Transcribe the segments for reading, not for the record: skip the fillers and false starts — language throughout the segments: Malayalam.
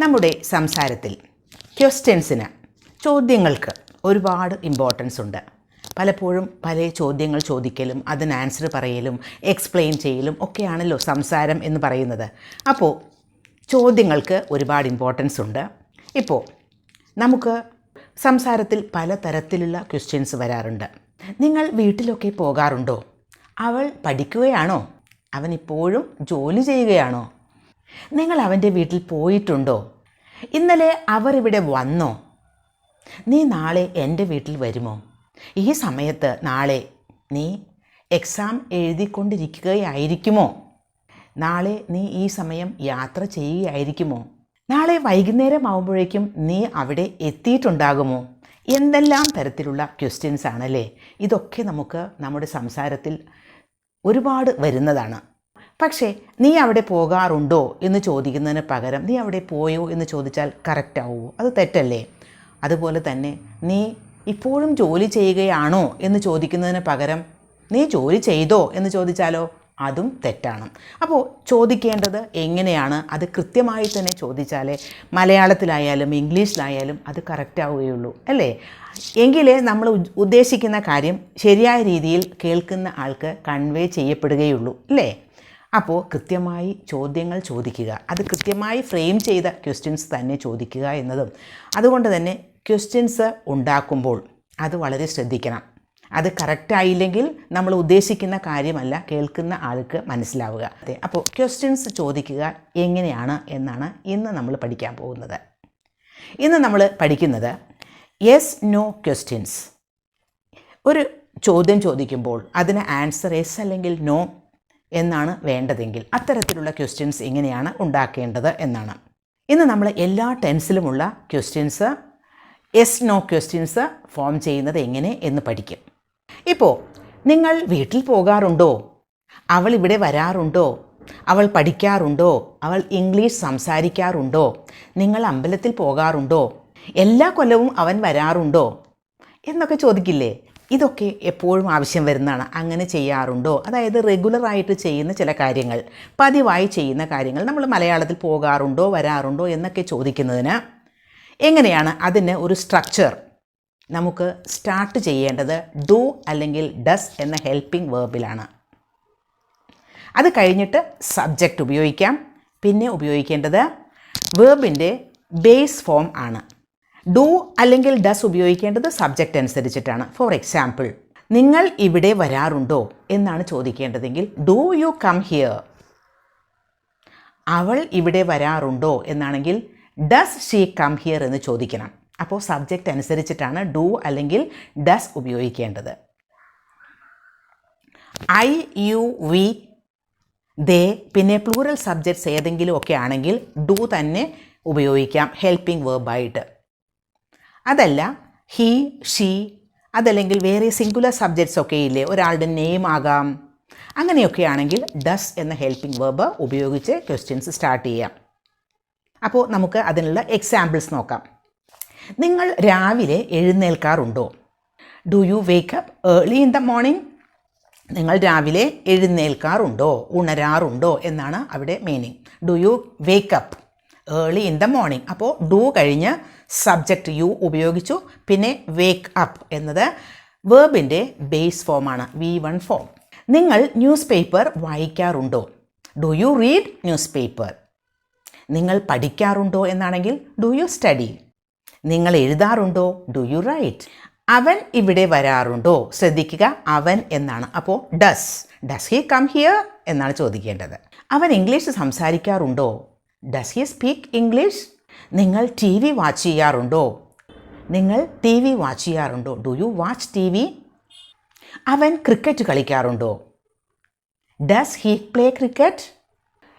നമ്മുടെ സംസാരത്തിൽ ക്വസ്റ്റ്യൻസിന്, ചോദ്യങ്ങൾക്ക് ഒരുപാട് ഇമ്പോർട്ടൻസ് ഉണ്ട്. പലപ്പോഴും പല ചോദ്യങ്ങൾ ചോദിക്കലും അതിന് ആൻസർ പറയലും എക്സ്പ്ലെയിൻ ചെയ്യലും ഒക്കെയാണല്ലോ സംസാരം എന്ന് പറയുന്നത്. അപ്പോൾ ചോദ്യങ്ങൾക്ക് ഒരുപാട് ഇമ്പോർട്ടൻസ് ഉണ്ട്. ഇപ്പോൾ നമുക്ക് സംസാരത്തിൽ പലതരത്തിലുള്ള ക്വസ്റ്റ്യൻസ് വരാറുണ്ട്. നിങ്ങൾ വീട്ടിലൊക്കെ പോകാറുണ്ടോ? അവൾ പഠിക്കുകയാണോ? അവൻ ഇപ്പോഴും ജോലി ചെയ്യുകയാണോ? നിങ്ങൾ അവൻ്റെ വീട്ടിൽ പോയിട്ടുണ്ടോ? ഇന്നലെ അവർ ഇവിടെ വന്നോ? നീ നാളെ എൻ്റെ വീട്ടിൽ വരുമോ? ഈ സമയത്ത് നാളെ നീ എക്സാം എഴുതിക്കൊണ്ടിരിക്കുകയായിരിക്കുമോ? നാളെ നീ ഈ സമയം യാത്ര ചെയ്യുകയായിരിക്കുമോ? നാളെ വൈകുന്നേരം ആകുമ്പോഴേക്കും നീ അവിടെ എത്തിയിട്ടുണ്ടാകുമോ? എന്തെല്ലാം തരത്തിലുള്ള ക്വസ്റ്റ്യൻസ് ആണല്ലേ. ഇതൊക്കെ നമുക്ക് നമ്മുടെ സംസാരത്തിൽ ഒരുപാട് വരുന്നതാണ്. പക്ഷേ നീ അവിടെ പോകാറുണ്ടോ എന്ന് ചോദിക്കുന്നതിന് പകരം നീ അവിടെ പോയോ എന്ന് ചോദിച്ചാൽ കറക്റ്റ് ആവുമോ? അത് തെറ്റല്ലേ? അതുപോലെ തന്നെ നീ ഇപ്പോഴും ജോലി ചെയ്യുകയാണോ എന്ന് ചോദിക്കുന്നതിന് പകരം നീ ജോലി ചെയ്തോ എന്ന് ചോദിച്ചാലോ? അതും തെറ്റാണ്. അപ്പോൾ ചോദിക്കേണ്ടത് എങ്ങനെയാണ്? അത് കൃത്യമായി തന്നെ ചോദിച്ചാലേ മലയാളത്തിലായാലും ഇംഗ്ലീഷിലായാലും അത് കറക്റ്റ് ആവുകയുള്ളൂ, അല്ലേ? എങ്കിലേ നമ്മൾ ഉദ്ദേശിക്കുന്ന കാര്യം ശരിയായ രീതിയിൽ കേൾക്കുന്ന ആൾക്ക് കൺവേ ചെയ്യപ്പെടുകയുള്ളൂ, അല്ലേ? അപ്പോൾ കൃത്യമായി ചോദ്യങ്ങൾ ചോദിക്കുക, അത് കൃത്യമായി ഫ്രെയിം ചെയ്ത ക്വസ്റ്റ്യൻസ് തന്നെ ചോദിക്കുക എന്നതും. അതുകൊണ്ട് തന്നെ ക്വസ്റ്റ്യൻസ് ഉണ്ടാക്കുമ്പോൾ അത് വളരെ ശ്രദ്ധിക്കണം. അത് കറക്റ്റായില്ലെങ്കിൽ നമ്മൾ ഉദ്ദേശിക്കുന്ന കാര്യമല്ല കേൾക്കുന്ന ആൾക്ക് മനസ്സിലാവുക. അതെ, അപ്പോൾ ക്വസ്റ്റ്യൻസ് ചോദിക്കുക എങ്ങനെയാണ് എന്നാണ് ഇന്ന് നമ്മൾ പഠിക്കാൻ പോകുന്നത്. ഇന്ന് നമ്മൾ പഠിക്കുന്നത് യെസ് നോ ക്വസ്റ്റ്യൻസ്. ഒരു ചോദ്യം ചോദിക്കുമ്പോൾ അതിന് ആൻസർ യെസ് അല്ലെങ്കിൽ നോ എന്നാണ് വേണ്ടതെങ്കിൽ അത്തരത്തിലുള്ള ക്വസ്റ്റ്യൻസ് എങ്ങനെയാണ് ഉണ്ടാക്കേണ്ടത് എന്നാണ്. ഇന്ന് നമ്മൾ എല്ലാ ടെൻസിലുമുള്ള questions, yes no questions form ചെയ്യുന്നത് എങ്ങനെ എന്ന് പഠിക്കും. ഇപ്പോൾ നിങ്ങൾ വീട്ടിൽ പോകാറുണ്ടോ? അവൾ ഇവിടെ വരാറുണ്ടോ? അവൾ പഠിക്കാറുണ്ടോ? അവൾ ഇംഗ്ലീഷ് സംസാരിക്കാറുണ്ടോ? നിങ്ങൾ അമ്പലത്തിൽ പോകാറുണ്ടോ? എല്ലാ കൊല്ലവും അവൻ വരാറുണ്ടോ എന്നൊക്കെ ചോദിക്കില്ലേ? ഇതൊക്കെ എപ്പോഴും ആവശ്യം വരുന്നതാണ്. അങ്ങനെ ചെയ്യാറുണ്ടോ? അതായത് റെഗുലറായിട്ട് ചെയ്യുന്ന ചില കാര്യങ്ങൾ, പതിവായി ചെയ്യുന്ന കാര്യങ്ങൾ നമ്മൾ മലയാളത്തിൽ പോകാറുണ്ടോ വരാറുണ്ടോ എന്നൊക്കെ ചോദിക്കുന്നതിന് എങ്ങനെയാണ് അതിന് ഒരു സ്ട്രക്ചർ നമുക്ക് സ്റ്റാർട്ട് ചെയ്യേണ്ടത് ഡു അല്ലെങ്കിൽ ഡസ് എന്ന ഹെൽപ്പിംഗ് വേർബിലാണ്. അത് കഴിഞ്ഞിട്ട് സബ്ജക്റ്റ് ഉപയോഗിക്കാം. പിന്നെ ഉപയോഗിക്കേണ്ടത് വേർബിൻ്റെ ബേസ് ഫോം ആണ്. ഡു അല്ലെങ്കിൽ ഡസ് ഉപയോഗിക്കേണ്ടത് സബ്ജക്റ്റ് അനുസരിച്ചിട്ടാണ്. ഫോർ എക്സാമ്പിൾ, നിങ്ങൾ ഇവിടെ വരാറുണ്ടോ എന്നാണ് ചോദിക്കേണ്ടതെങ്കിൽ ഡു യു കം ഹിയർ. അവൾ ഇവിടെ വരാറുണ്ടോ എന്നാണെങ്കിൽ ഡസ് ഷീ കം ഹിയർ എന്ന് ചോദിക്കണം. അപ്പോൾ സബ്ജക്റ്റ് അനുസരിച്ചിട്ടാണ് ഡു അല്ലെങ്കിൽ ഡസ് ഉപയോഗിക്കേണ്ടത്. ഐ, യു, വി, ദേ, പിന്നെ പ്ലൂറൽ സബ്ജക്ട്സ് ഏതെങ്കിലും ഒക്കെ ആണെങ്കിൽ ഡു തന്നെ ഉപയോഗിക്കാം ഹെൽപ്പിംഗ് വേർബായിട്ട്. അതല്ല ഹി, ഷീ, അതല്ലെങ്കിൽ വേറെ സിംഗുലർ സബ്ജക്ട്സ് ഒക്കെ ഇല്ലേ, ഒരാളുടെ നെയിം ആകാം, അങ്ങനെയൊക്കെ ആണെങ്കിൽ ഡസ് എന്ന ഹെൽപ്പിംഗ് വേർബ് ഉപയോഗിച്ച് ക്വസ്റ്റ്യൻസ് സ്റ്റാർട്ട് ചെയ്യാം. അപ്പോൾ നമുക്ക് അതിനുള്ള എക്സാമ്പിൾസ് നോക്കാം. നിങ്ങൾ രാവിലെ എഴുന്നേൽക്കാറുണ്ടോ? Do you wake up early in the morning? നിങ്ങൾ രാവിലെ എഴുന്നേൽക്കാറുണ്ടോ, ഉണരാറുണ്ടോ എന്നാണ് അവിടെ meaning. Do you wake up early in the morning. അപ്പോൾ ഡു കഴിഞ്ഞ് സബ്ജക്റ്റ് യു ഉപയോഗിച്ചു. പിന്നെ വേക്ക് അപ്പ് എന്നത് വേർബിൻ്റെ ബേസ് ഫോമാണ്, V1 ഫോം. നിങ്ങൾ ന്യൂസ് പേപ്പർ വായിക്കാറുണ്ടോ? Do you read newspaper. നിങ്ങൾ പഠിക്കാറുണ്ടോ എന്നാണെങ്കിൽ ഡു യു സ്റ്റഡി. നിങ്ങൾ എഴുതാറുണ്ടോ? Do you write. അവൻ ഇവിടെ വരാറുണ്ടോ? ശ്രദ്ധിക്കുക, അവൻ എന്നാണ്. അപ്പോൾ ഡസ് ഹി കം ഹിയർ എന്നാണ് ചോദിക്കേണ്ടത്. അവൻ ഇംഗ്ലീഷ് സംസാരിക്കാറുണ്ടോ? Does he speak English. നിങ്ങൾ ടി വി വാച്ച് ചെയ്യാറുണ്ടോ? നിങ്ങൾ ടി വി വാച്ച് ചെയ്യാറുണ്ടോ? Do you watch T V. അവൻ ക്രിക്കറ്റ് കളിക്കാറുണ്ടോ? Does he play cricket.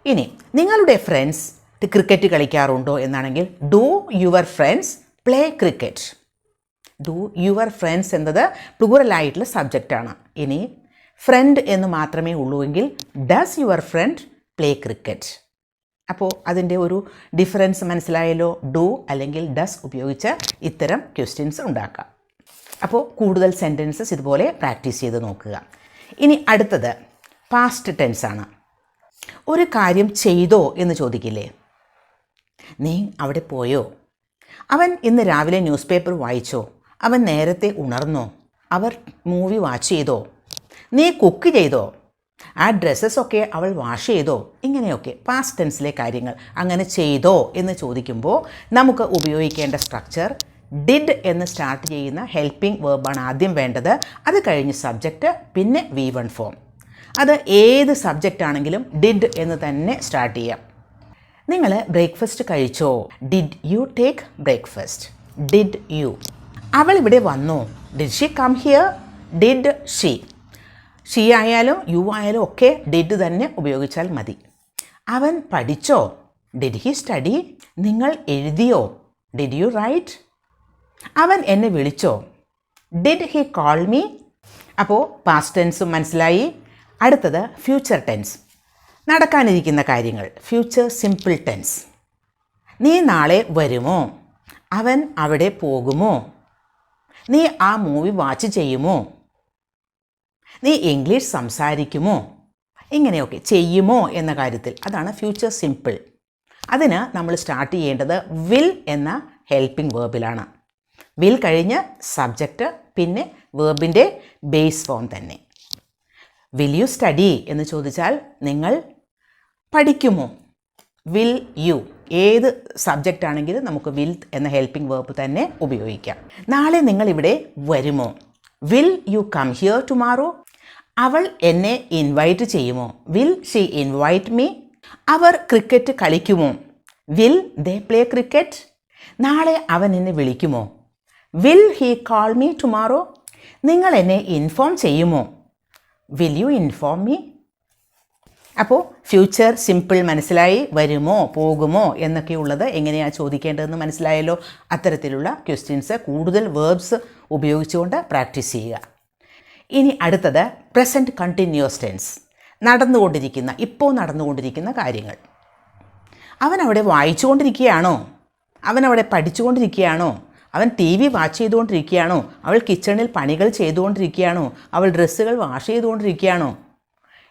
ഇനി നിങ്ങളുടെ ഫ്രണ്ട്സ് ക്രിക്കറ്റ് കളിക്കാറുണ്ടോ എന്നാണെങ്കിൽ do your friends play cricket. Do your friends എന്നത് പ്ലൂറലായിട്ടുള്ള സബ്ജക്റ്റാണ്. ഇനി ഫ്രണ്ട് എന്ന് മാത്രമേ ഉള്ളൂവെങ്കിൽ does your friend play cricket. അപ്പോൾ അതിൻ്റെ ഒരു ഡിഫറൻസ് മനസ്സിലായല്ലോ. ഡു അല്ലെങ്കിൽ ഡസ് ഉപയോഗിച്ച് ഇത്തരം ക്വസ്റ്റ്യൻസ് ഉണ്ടാക്കാം. അപ്പോൾ കൂടുതൽ സെൻറ്റൻസസ് ഇതുപോലെ പ്രാക്ടീസ് ചെയ്ത് നോക്കുക. ഇനി അടുത്തത് പാസ്റ്റ് ടെൻസ് ആണ്. ഒരു കാര്യം ചെയ്തോ എന്ന് ചോദിക്കില്ലേ? നീ അവിടെ പോയോ? അവൻ ഇന്ന് രാവിലെ ന്യൂസ് പേപ്പർ വായിച്ചോ? അവൻ നേരത്തെ ഉണർന്നോ? അവർ മൂവി വാച്ച് ചെയ്തോ? നീ കുക്ക് ചെയ്തോ? ആ ഡ്രസ്സസൊക്കെ അവൾ വാഷ് ചെയ്തോ? ഇങ്ങനെയൊക്കെ പാസ്റ്റ് ടെൻസിലെ കാര്യങ്ങൾ അങ്ങനെ ചെയ്തോ എന്ന് ചോദിക്കുമ്പോൾ നമുക്ക് ഉപയോഗിക്കേണ്ട സ്ട്രക്ചർ ഡിഡ് എന്ന് സ്റ്റാർട്ട് ചെയ്യുന്ന ഹെൽപ്പിംഗ് വേർബാണ് ആദ്യം വേണ്ടത്. അത് കഴിഞ്ഞ് സബ്ജക്റ്റ്, പിന്നെ V1 ഫോം. അത് ഏത് സബ്ജക്റ്റ് ആണെങ്കിലും ഡിഡ് എന്ന് തന്നെ സ്റ്റാർട്ട് ചെയ്യാം. നിങ്ങൾ ബ്രേക്ക്ഫാസ്റ്റ് കഴിച്ചോ? Did you take breakfast? Did you. അവൾ ഇവിടെ വന്നോ? Did she come here? Did she. She ആയാലും യു ആയാലും ഒക്കെ ഡിഡ് തന്നെ ഉപയോഗിച്ചാൽ മതി. അവൻ പഠിച്ചോ? Did he study? നിങ്ങൾ എഴുതിയോ? Did you write? അവൻ എന്നെ വിളിച്ചോ? Did he call me? അപ്പോൾ പാസ്റ്റ് ടെൻസും മനസ്സിലായി. അടുത്തത് ഫ്യൂച്ചർ ടെൻസ്, നടക്കാനിരിക്കുന്ന കാര്യങ്ങൾ. Future simple tense. നീ നാളെ വരുമോ? അവൻ അവിടെ പോകുമോ? നീ ആ മൂവി വാച്ച് ചെയ്യുമോ? നീ ഇംഗ്ലീഷ് സംസാരിക്കുമോ? ഇങ്ങനെയൊക്കെ ചെയ്യുമോ എന്ന കാര്യത്തിൽ അതാണ് ഫ്യൂച്ചർ സിമ്പിൾ. അതിന് നമ്മൾ സ്റ്റാർട്ട് ചെയ്യേണ്ടത് വിൽ എന്ന ഹെൽപ്പിംഗ് വേർബിലാണ്. വിൽ കഴിഞ്ഞ് സബ്ജക്റ്റ്, പിന്നെ വേർബിൻ്റെ ബേസ് ഫോം തന്നെ. വിൽ യു സ്റ്റഡി എന്ന് ചോദിച്ചാൽ നിങ്ങൾ പഠിക്കുമോ? Will you. ഏത് സബ്ജക്റ്റ് ആണെങ്കിലും നമുക്ക് വിൽ എന്ന ഹെൽപ്പിംഗ് വേർബ് തന്നെ ഉപയോഗിക്കാം. നാളെ നിങ്ങൾ ഇവിടെ വരുമോ? Will you come here tomorrow? അവൾ എന്നെ ഇൻവൈറ്റ് ചെയ്യുമോ? Will she invite me? അവർ ക്രിക്കറ്റ് കളിക്കുമോ? Will they play cricket? നാളെ അവൻ എന്നെ വിളിക്കുമോ? Will he call me tomorrow? നിങ്ങൾ എന്നെ ഇൻഫോം ചെയ്യുമോ? Will you inform me? അപ്പോൾ ഫ്യൂച്ചർ സിമ്പിൾ മനസ്സിലായി. വരുമോ, പോകുമോ എന്നൊക്കെയുള്ളത് എങ്ങനെയാണ് ചോദിക്കേണ്ടതെന്ന് മനസ്സിലായല്ലോ. അത്തരത്തിലുള്ള ക്വസ്റ്റ്യൻസ് കൂടുതൽ വേർബ്സ് ഉപയോഗിച്ചുകൊണ്ട് പ്രാക്ടീസ് ചെയ്യുക. ഇനി അടുത്തത് പ്രസൻറ്റ് കണ്ടിന്യൂസ് ടെൻസ്, നടന്നുകൊണ്ടിരിക്കുന്ന, ഇപ്പോൾ നടന്നുകൊണ്ടിരിക്കുന്ന കാര്യങ്ങൾ. അവനവിടെ വായിച്ചുകൊണ്ടിരിക്കുകയാണോ? അവനവിടെ പഠിച്ചുകൊണ്ടിരിക്കുകയാണോ? അവൻ TV വാച്ച് ചെയ്തുകൊണ്ടിരിക്കുകയാണോ? അവൾ കിച്ചണിൽ പണികൾ ചെയ്തുകൊണ്ടിരിക്കുകയാണോ? അവൾ ഡ്രസ്സുകൾ വാഷ് ചെയ്തുകൊണ്ടിരിക്കുകയാണോ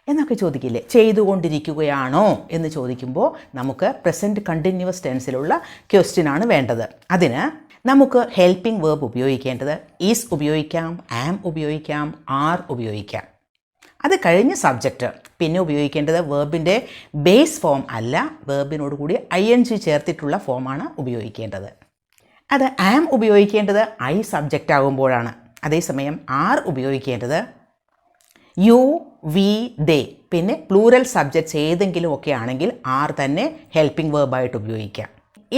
എന്നൊക്കെ ചോദിക്കില്ലേ. ചെയ്തുകൊണ്ടിരിക്കുകയാണോ എന്ന് ചോദിക്കുമ്പോൾ നമുക്ക് പ്രസൻറ്റ് കണ്ടിന്യൂസ് ടെൻസിലുള്ള ക്വസ്റ്റ്യനാണ് വേണ്ടത്. അതിന് നമുക്ക് ഹെൽപ്പിംഗ് വേർബ് ഉപയോഗിക്കേണ്ടത് ഈസ് ഉപയോഗിക്കാം, ആം ഉപയോഗിക്കാം, ആർ ഉപയോഗിക്കാം. അത് കഴിഞ്ഞ് സബ്ജക്റ്റ്. പിന്നെ ഉപയോഗിക്കേണ്ടത് വേർബിൻ്റെ ബേസ് ഫോം അല്ല, വേർബിനോട് കൂടി ING ചേർത്തിട്ടുള്ള ഫോമാണ് ഉപയോഗിക്കേണ്ടത്. അത് ആം ഉപയോഗിക്കേണ്ടത് ഐ സബ്ജക്റ്റ് ആകുമ്പോഴാണ്. അതേസമയം ആർ ഉപയോഗിക്കേണ്ടത് യു, വി, ദേ, പിന്നെ പ്ലൂറൽ സബ്ജക്ട്സ് ഏതെങ്കിലും ഒക്കെ ആണെങ്കിൽ ആർ തന്നെ ഹെൽപ്പിംഗ് വേർബായിട്ട് ഉപയോഗിക്കാം.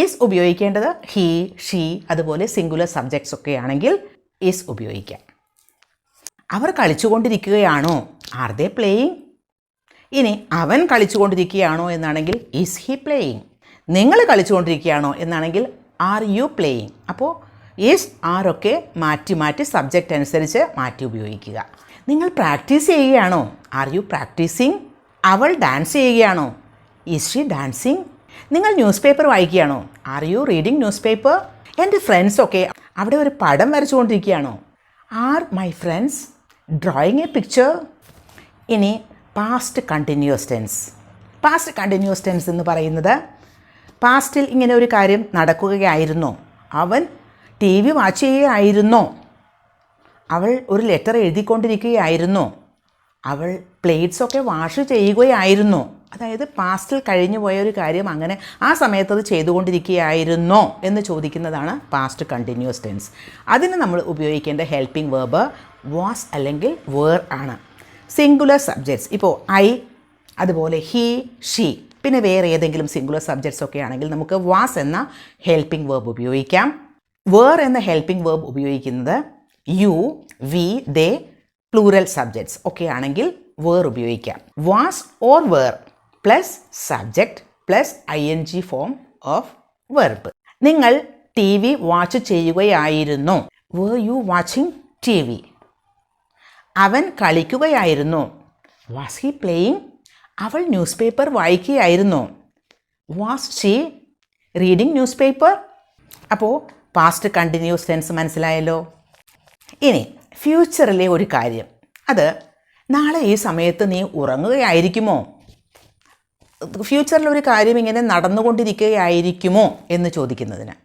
ഈസ് ഉപയോഗിക്കേണ്ടത് ഹീ, ഷീ, അതുപോലെ സിംഗുലർ സബ്ജക്ട്സ് ഒക്കെ ആണെങ്കിൽ ഈസ് ഉപയോഗിക്കാം. അവർ കളിച്ചുകൊണ്ടിരിക്കുകയാണോ? Are they playing? ഇനി അവൻ കളിച്ചുകൊണ്ടിരിക്കുകയാണോ എന്നാണെങ്കിൽ ഈസ് ഹി പ്ലേയിങ്? നിങ്ങൾ കളിച്ചുകൊണ്ടിരിക്കുകയാണോ എന്നാണെങ്കിൽ ആർ യു പ്ലേയിങ്? അപ്പോൾ ഈസ്, ആർ ഒക്കെ മാറ്റി മാറ്റി സബ്ജക്റ്റ് അനുസരിച്ച് മാറ്റി ഉപയോഗിക്കുക. നിങ്ങൾ പ്രാക്ടീസ് ചെയ്യുകയാണോ? Are you practising? അവൾ ഡാൻസ് ചെയ്യുകയാണോ? Is she dancing? നിങ്ങൾ ന്യൂസ് പേപ്പർ വായിക്കുകയാണോ? Are you reading newspaper? എൻ്റെ ഫ്രണ്ട്സൊക്കെ അവിടെ ഒരു പടം വരച്ചുകൊണ്ടിരിക്കുകയാണോ? Are my friends drawing a picture? ഇനി past continuous tense. Past continuous tense എന്ന് പറയുന്നത് പാസ്റ്റിൽ ഇങ്ങനെ ഒരു കാര്യം നടക്കുകയായിരുന്നോ? അവൻ TV വാച്ച് ചെയ്യുകയായിരുന്നോ? അവൾ ഒരു ലെറ്റർ എഴുതിക്കൊണ്ടിരിക്കുകയായിരുന്നോ? അവൾ പ്ലേറ്റ്സൊക്കെ വാഷ് ചെയ്യുകയായിരുന്നോ? അതായത് പാസ്റ്റിൽ കഴിഞ്ഞു പോയ ഒരു കാര്യം അങ്ങനെ ആ സമയത്ത് അത് ചെയ്തുകൊണ്ടിരിക്കുകയായിരുന്നോ എന്ന് ചോദിക്കുന്നതാണ് പാസ്റ്റ് കണ്ടിന്യൂസ് ടെൻസ്. അതിന് നമ്മൾ ഉപയോഗിക്കേണ്ട ഹെൽപ്പിംഗ് വേർബ് വാസ് അല്ലെങ്കിൽ വേർ ആണ്. സിംഗുലർ സബ്ജക്ട്സ്, ഇപ്പോൾ ഐ, അതുപോലെ ഹീ, ഷീ, പിന്നെ വേറെ ഏതെങ്കിലും സിംഗുലർ സബ്ജക്ട്സ് ഒക്കെ ആണെങ്കിൽ നമുക്ക് വാസ് എന്ന ഹെൽപ്പിംഗ് വേർബ് ഉപയോഗിക്കാം. വേർ എന്ന ഹെൽപ്പിംഗ് വേർബ് ഉപയോഗിക്കുന്നത് you, we, they, plural subjects ഒക്കെ ആണെങ്കിൽ വേർ ഉപയോഗിക്കാം. Was or were plus subject plus ING form of verb. നിങ്ങൾ TV വാച്ച് ചെയ്യുകയായിരുന്നോ? Were you watching TV? അവൻ കളിക്കുകയായിരുന്നോ? Was he playing? അവൾ ന്യൂസ് പേപ്പർ വായിക്കുകയായിരുന്നോ? Was she reading newspaper? അപ്പോൾ പാസ്റ്റ് കണ്ടിന്യൂസ് ടെൻസ് മനസ്സിലായല്ലോ. ഇനി ഫ്യൂച്ചറിലെ ഒരു കാര്യം, അത് നാളെ ഈ സമയത്ത് നീ ഉറങ്ങുകയായിരിക്കുമോ? ഫ്യൂച്ചറിൽ ഒരു കാര്യം ഇങ്ങനെ നടന്നുകൊണ്ടിരിക്കുകയായിരിക്കുമോ എന്ന് ചോദിക്കുന്നതിന്.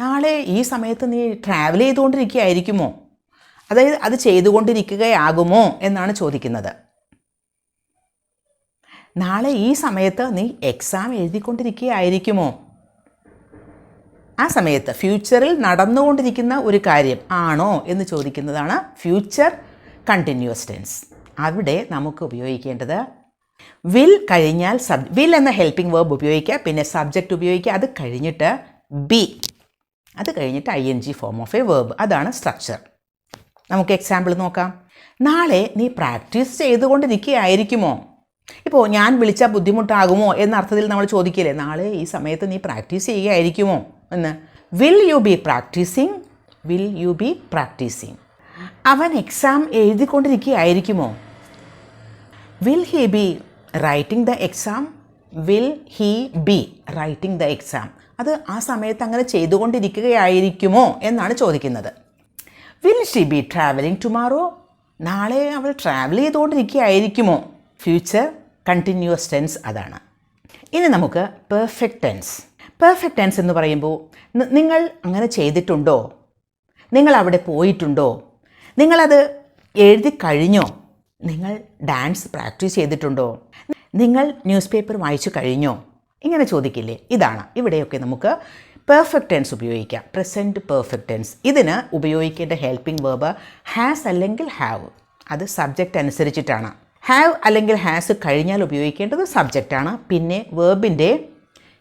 നാളെ ഈ സമയത്ത് നീ ട്രാവൽ ചെയ്തുകൊണ്ടിരിക്കുകയായിരിക്കുമോ, അതായത് അത് ചെയ്തുകൊണ്ടിരിക്കുകയാകുമോ എന്നാണ് ചോദിക്കുന്നത്. നാളെ ഈ സമയത്ത് നീ എക്സാം എഴുതിക്കൊണ്ടിരിക്കുകയായിരിക്കുമോ, ആ സമയത്ത് ഫ്യൂച്ചറിൽ നടന്നുകൊണ്ടിരിക്കുന്ന ഒരു കാര്യം ആണോ എന്ന് ചോദിക്കുന്നതാണ് ഫ്യൂച്ചർ കണ്ടിന്യൂസ് ടെൻസ്. അവിടെ നമുക്ക് ഉപയോഗിക്കേണ്ടത് വിൽ കഴിഞ്ഞാൽ വിൽ എന്ന ഹെൽപ്പിംഗ് വേർബ് ഉപയോഗിക്കുക, പിന്നെ സബ്ജക്റ്റ് ഉപയോഗിക്കുക, അത് കഴിഞ്ഞിട്ട് ബി, അത് കഴിഞ്ഞിട്ട് ING form of A verb. അതാണ് സ്ട്രക്ചർ. നമുക്ക് എക്സാമ്പിൾ നോക്കാം. നാളെ നീ പ്രാക്ടീസ് ചെയ്തുകൊണ്ടിരിക്കുകയായിരിക്കുമോ. ഇപ്പോൾ ഞാൻ വിളിച്ചാൽ ബുദ്ധിമുട്ടാകുമോ എന്ന അർത്ഥത്തിൽ നമ്മൾ ചോദിക്കില്ലേ, നാളെ ഈ സമയത്ത് നീ പ്രാക്ടീസ് ചെയ്യുകയായിരിക്കുമോ എന്ന്. Will you be practising, will you be practising. അവൻ എക്സാം എഴുതിക്കൊണ്ടിരിക്കുകയായിരിക്കുമോ. Will he be writing the exam, will he be writing the exam. അത് ആ സമയത്ത് അങ്ങനെ ചെയ്തുകൊണ്ടിരിക്കുകയായിരിക്കുമോ എന്നാണ് ചോദിക്കുന്നത്. Will she be travelling tomorrow, നാളെ അവൾ ട്രാവൽ ചെയ്തുകൊണ്ടിരിക്കുകയായിരിക്കുമോ. ഫ്യൂച്ചർ കണ്ടിന്യൂസ് ടെൻസ് അതാണ്. ഇനി നമുക്ക് പെർഫെക്റ്റ് ടെൻസ്. പെർഫെക്റ്റ് ടെൻസ് എന്ന് പറയുമ്പോൾ നിങ്ങൾ അങ്ങനെ ചെയ്തിട്ടുണ്ടോ, നിങ്ങൾ അവിടെ പോയിട്ടുണ്ടോ, നിങ്ങളത് എഴുതി കഴിഞ്ഞോ, നിങ്ങൾ ഡാൻസ് പ്രാക്ടീസ് ചെയ്തിട്ടുണ്ടോ, നിങ്ങൾ ന്യൂസ് പേപ്പർ വായിച്ചു കഴിഞ്ഞോ, ഇങ്ങനെ ചോദിക്കില്ലേ. ഇതാണ് ഇവിടെയൊക്കെ നമുക്ക് പെർഫെക്റ്റ് ടെൻസ് ഉപയോഗിക്കാം. Present perfect tense. ഇതിന് ഉപയോഗിക്കേണ്ട ഹെൽപ്പിംഗ് വേർബ് ഹാസ് അല്ലെങ്കിൽ ഹാവ്. അത് സബ്ജക്റ്റ് അനുസരിച്ചിട്ടാണ്. ഹാവ് അല്ലെങ്കിൽ ഹാസ് കഴിഞ്ഞാൽ ഉപയോഗിക്കേണ്ടത് സബ്ജക്റ്റാണ്. പിന്നെ വേർബിൻ്റെ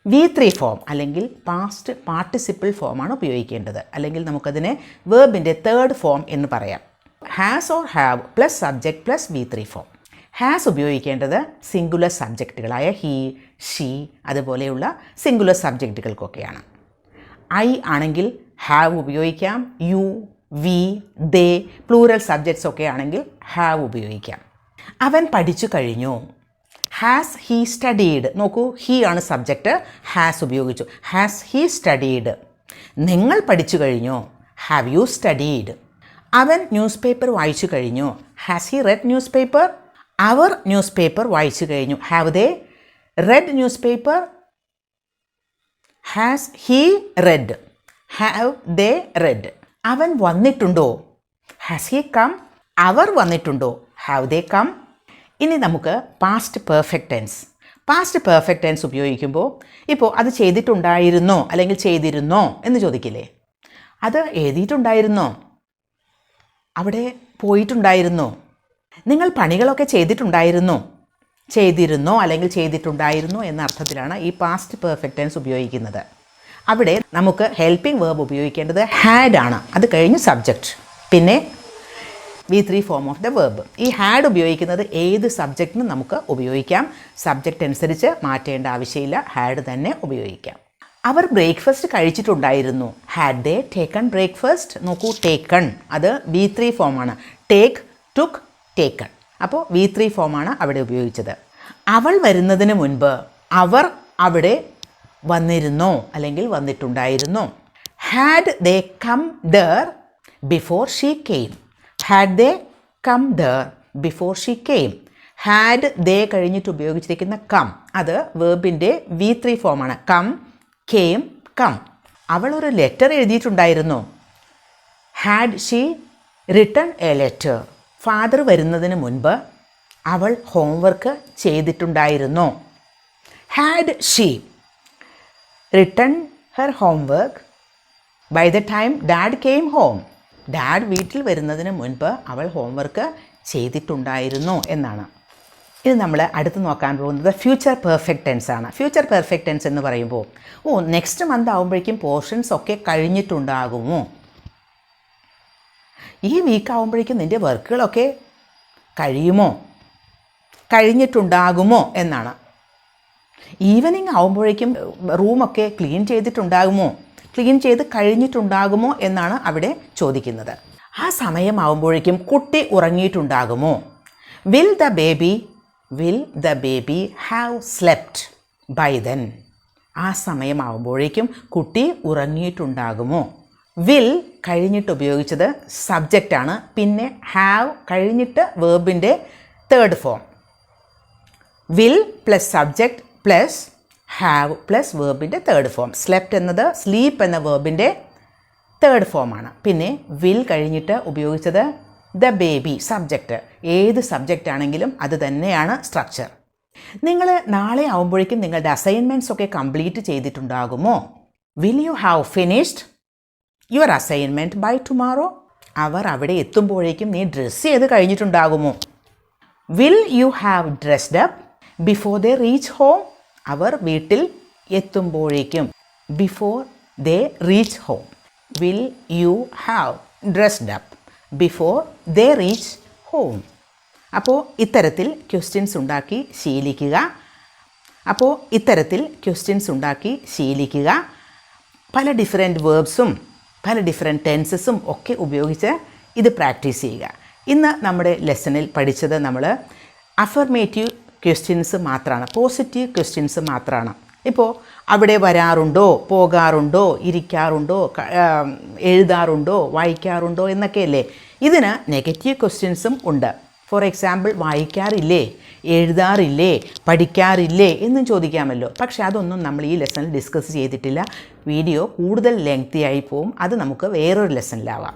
V3 ഫോം അല്ലെങ്കിൽ പാസ്റ്റ് പാർട്ടിസിപ്പിൾ ഫോമാണ് ഉപയോഗിക്കേണ്ടത്. അല്ലെങ്കിൽ നമുക്കതിനെ വേർബിൻ്റെ തേർഡ് ഫോം എന്ന് പറയാം. Has or have plus subject plus V3 form. Has ഉപയോഗിക്കേണ്ടത് സിംഗുലർ സബ്ജക്റ്റുകളായ ഹി, ഷീ അതുപോലെയുള്ള സിംഗുലർ സബ്ജക്റ്റുകൾക്കൊക്കെയാണ്. ഐ ആണെങ്കിൽ ഹാവ് ഉപയോഗിക്കാം. You, we, they plural subjects ഒക്കെ ആണെങ്കിൽ ഹാവ് ഉപയോഗിക്കാം. അവൻ പഠിച്ചു കഴിഞ്ഞു. Has he studied. നോക്കൂ, ഹീ ആണ് സബ്ജക്റ്റ്, ഹാസ് ഉപയോഗിച്ചു. Has he studied. നിങ്ങൾ പഠിച്ചു കഴിഞ്ഞു. Have you studied. അവൻ ന്യൂസ് പേപ്പർ വായിച്ചു കഴിഞ്ഞു. Has he read newspaper. അവർ ന്യൂസ് പേപ്പർ വായിച്ചു കഴിഞ്ഞു. Have they read newspaper. Has he read. Have they read. അവൻ വന്നിട്ടുണ്ടോ. Has he come. അവർ വന്നിട്ടുണ്ടോ. Have they come. ഇനി നമുക്ക് past perfect tense. Past perfect tense ഉപയോഗിക്കുമ്പോൾ ഇപ്പോൾ അത് ചെയ്തിട്ടുണ്ടായിരുന്നോ അല്ലെങ്കിൽ ചെയ്തിരുന്നോ എന്ന് ചോദിക്കില്ലേ. അത് എഴുതിയിട്ടുണ്ടായിരുന്നോ, അവിടെ പോയിട്ടുണ്ടായിരുന്നോ, നിങ്ങൾ പണികളൊക്കെ ചെയ്തിട്ടുണ്ടായിരുന്നോ, ചെയ്തിരുന്നോ അല്ലെങ്കിൽ ചെയ്തിട്ടുണ്ടായിരുന്നോ എന്ന അർത്ഥത്തിലാണ് ഈ പാസ്റ്റ് പെർഫെക്റ്റ് ടെൻസ് ഉപയോഗിക്കുന്നത്. അവിടെ നമുക്ക് ഹെൽപ്പിംഗ് വേർബ് ഉപയോഗിക്കേണ്ടത് ഹാഡ് ആണ്. അത് കഴിഞ്ഞ് സബ്ജക്റ്റ്, പിന്നെ V3 form of the verb. ഈ ഹാഡ് ഉപയോഗിക്കുന്നത് ഏത് സബ്ജക്റ്റിനും നമുക്ക് ഉപയോഗിക്കാം. സബ്ജക്റ്റ് അനുസരിച്ച് മാറ്റേണ്ട ആവശ്യമില്ല, ഹാഡ് തന്നെ ഉപയോഗിക്കാം. അവർ ബ്രേക്ക്ഫാസ്റ്റ് കഴിച്ചിട്ടുണ്ടായിരുന്നു. Had they taken breakfast. നോക്കൂ, ടേക്കൺ അത് V3 ഫോമാണ്. Take, took, taken. അപ്പോൾ V3 ഫോമാണ് അവിടെ ഉപയോഗിച്ചത്. അവൾ വരുന്നതിന് മുൻപ് അവർ അവിടെ വന്നിരുന്നോ അല്ലെങ്കിൽ വന്നിട്ടുണ്ടായിരുന്നോ. Had they come there before she came. Had they come there before she came. Had they കഴിഞ്ഞിട്ട് ഉപയോഗിച്ചിരിക്കുന്ന കം അത് വേർബിൻ്റെ V3 ഫോമാണ്. Come, came, come. അവൾ ഒരു ലെറ്റർ എഴുതിയിട്ടുണ്ടായിരുന്നു. Had she written a letter. Father വരുന്നതിന് മുൻപ് അവൾ ഹോംവർക്ക് ചെയ്തിട്ടുണ്ടായിരുന്നോ. Had she written her homework by the time dad came home. Dad വീട്ടിൽ വരുന്നതിന് മുൻപ് അവൾ ഹോംവർക്ക് ചെയ്തിട്ടുണ്ടായിരുന്നു എന്നാണ്. ഇത് നമ്മൾ അടുത്ത് നോക്കാൻ പോകുന്നത് ഫ്യൂച്ചർ പെർഫെക്റ്റ് ടെൻസ് ആണ്. ഫ്യൂച്ചർ പെർഫെക്റ്റ് ടെൻസ് എന്ന് പറയുമ്പോൾ നെക്സ്റ്റ് മന്ത് ആകുമ്പോഴേക്കും പോർഷൻസ് ഒക്കെ കഴിഞ്ഞിട്ടുണ്ടാകുമോ, ഈ വീക്ക് ആകുമ്പോഴേക്കും നിൻ്റെ വർക്കുകളൊക്കെ കഴിയുമോ, കഴിഞ്ഞിട്ടുണ്ടാകുമോ എന്നാണ്. ഈവനിങ് ആകുമ്പോഴേക്കും റൂമൊക്കെ ക്ലീൻ ചെയ്തിട്ടുണ്ടാകുമോ, ക്ലീൻ ചെയ്ത് കഴിഞ്ഞിട്ടുണ്ടാകുമോ എന്നാണ് അവിടെ ചോദിക്കുന്നത്. ആ സമയമാകുമ്പോഴേക്കും കുട്ടി ഉറങ്ങിയിട്ടുണ്ടാകുമോ. Will the baby have slept by then. ആ സമയമാകുമ്പോഴേക്കും കുട്ടി ഉറങ്ങിയിട്ടുണ്ടാകുമോ. വിൽ കഴിഞ്ഞിട്ട് ഉപയോഗിച്ചത് സബ്ജക്റ്റാണ്. പിന്നെ ഹാവ് കഴിഞ്ഞിട്ട് വേർബിൻ്റെ third form. Will plus subject plus have plus വേർബിൻ്റെ തേർഡ് ഫോം. സ്ലെപ്റ്റ് എന്നത് സ്ലീപ്പ് എന്ന വേർബിൻ്റെ തേർഡ് ഫോമാണ്. പിന്നെ വിൽ കഴിഞ്ഞിട്ട് ഉപയോഗിച്ചത് ദ ബേബി സബ്ജക്റ്റ്. ഏത് സബ്ജക്റ്റ് ആണെങ്കിലും അത് തന്നെയാണ് സ്ട്രക്ചർ. നിങ്ങൾ നാളെ ആവുമ്പോഴേക്കും നിങ്ങളുടെ അസൈൻമെൻറ്റ്സ് ഒക്കെ കംപ്ലീറ്റ് ചെയ്തിട്ടുണ്ടാകുമോ? Will you have finished your assignment by tomorrow? അവർ അവിടെ എത്തുമ്പോഴേക്കും നീ ഡ്രസ്സ് ചെയ്ത് കഴിഞ്ഞിട്ടുണ്ടാകുമോ? Will you have dressed up before they reach home? അവർ വീട്ടിൽ എത്തുമ്പോഴേക്കും before they reach home. Will you have dressed up before they reach home. അപ്പോൾ ഇത്തരത്തിൽ ക്വസ്റ്റ്യൻസ് ഉണ്ടാക്കി ശീലിക്കുക. പല ഡിഫറെൻറ്റ് വേർബ്സും പല ഡിഫറെൻറ്റ് ടെൻസസും ഒക്കെ ഉപയോഗിച്ച് ഇത് പ്രാക്ടീസ് ചെയ്യുക. ഇന്ന് നമ്മുടെ ലെസണിൽ പഠിച്ചത് നമ്മൾ അഫർമേറ്റീവ് ക്വസ്റ്റ്യൻസ് മാത്രമാണ്, പോസിറ്റീവ് ക്വസ്റ്റ്യൻസ് മാത്രമാണ്. ഇപ്പോൾ അവിടെ വരാറുണ്ടോ, പോകാറുണ്ടോ, ഇരിക്കാറുണ്ടോ, എഴുതാറുണ്ടോ, വായിക്കാറുണ്ടോ എന്നൊക്കെയല്ലേ. ഇതിന് നെഗറ്റീവ് ക്വസ്റ്റ്യൻസും ഉണ്ട്. ഫോർ എക്സാമ്പിൾ, വായിക്കാറില്ലേ, എഴുതാറില്ലേ, പഠിക്കാറില്ലേ എന്നും ചോദിക്കാമല്ലോ. പക്ഷേ അതൊന്നും നമ്മൾ ഈ ലെസണിൽ ഡിസ്കസ് ചെയ്തിട്ടില്ല. വീഡിയോ കൂടുതൽ ലെങ്തി ആയി പോവും. അത് നമുക്ക് വേറൊരു ലെസണിലാവാം.